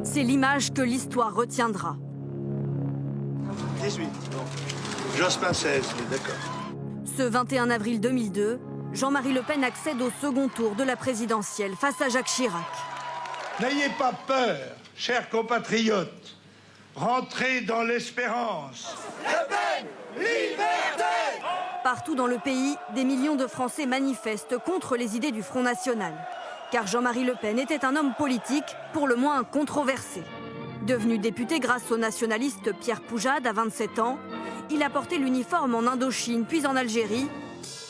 C'est l'image que l'histoire retiendra. 18, bon. Jospin 16, d'accord. Ce 21 avril 2002, Jean-Marie Le Pen accède au second tour de la présidentielle face à Jacques Chirac. N'ayez pas peur, chers compatriotes. Rentrez dans l'espérance. Le Pen, liberté! Partout dans le pays, des millions de Français manifestent contre les idées du Front National. Car Jean-Marie Le Pen était un homme politique, pour le moins controversé. Devenu député grâce au nationaliste Pierre Poujade à 27 ans, il a porté l'uniforme en Indochine puis en Algérie,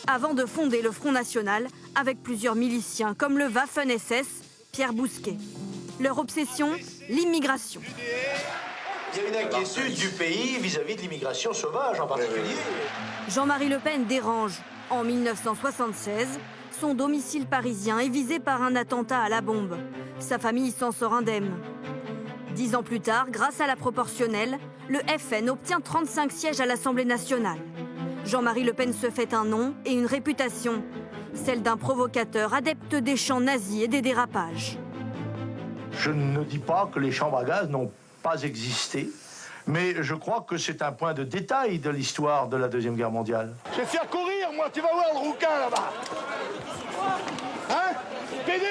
avant de fonder le Front National avec plusieurs miliciens comme le Waffen-SS, Pierre Bousquet. Leur obsession, l'immigration. Il y a une inquiétude du pays vis-à-vis de l'immigration sauvage en particulier. Jean-Marie Le Pen dérange. En 1976, son domicile parisien est visé par un attentat à la bombe. Sa famille s'en sort indemne. 10 ans plus tard, grâce à la proportionnelle, le FN obtient 35 sièges à l'Assemblée nationale. Jean-Marie Le Pen se fait un nom et une réputation, celle d'un provocateur adepte des chants nazis et des dérapages. Je ne dis pas que les chambres à gaz n'ont pas existé, mais je crois que c'est un point de détail de l'histoire de la Deuxième Guerre mondiale. Je vais faire courir, moi, tu vas voir le rouquin là-bas. Hein? PD!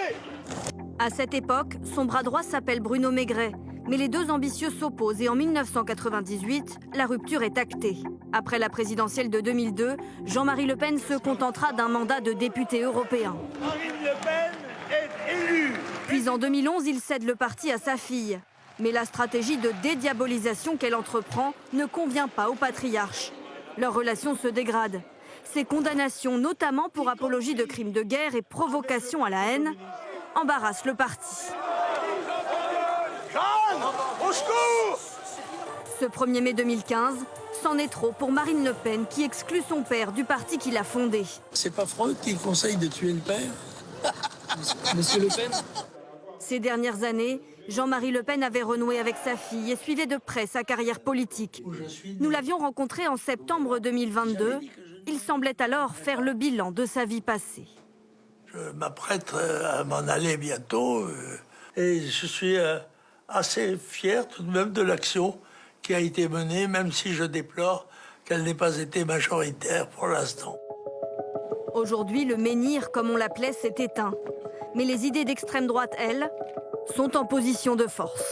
À cette époque, son bras droit s'appelle Bruno Maigret. Mais les deux ambitieux s'opposent et en 1998, la rupture est actée. Après la présidentielle de 2002, Jean-Marie Le Pen se contentera d'un mandat de député européen. Marine Le Pen est élue. Puis en 2011, il cède le parti à sa fille. Mais la stratégie de dédiabolisation qu'elle entreprend ne convient pas au patriarche. Leur relation se dégrade. Ses condamnations, notamment pour apologie de crimes de guerre et provocation à la haine, embarrassent le parti. Jeanne, au secours! Ce 1er mai 2015, c'en est trop pour Marine Le Pen qui exclut son père du parti qu'il a fondé. C'est pas Freud qui conseille de tuer le père? Monsieur Le Pen? Ces dernières années, Jean-Marie Le Pen avait renoué avec sa fille et suivait de près sa carrière politique. Nous l'avions rencontré en septembre 2022. Il semblait alors faire le bilan de sa vie passée. Je m'apprête à m'en aller bientôt et je suis assez fier tout de même de l'action qui a été menée, même si je déplore qu'elle n'ait pas été majoritaire pour l'instant. Aujourd'hui, le menhir, comme on l'appelait, s'est éteint. Mais les idées d'extrême droite, elles, sont en position de force.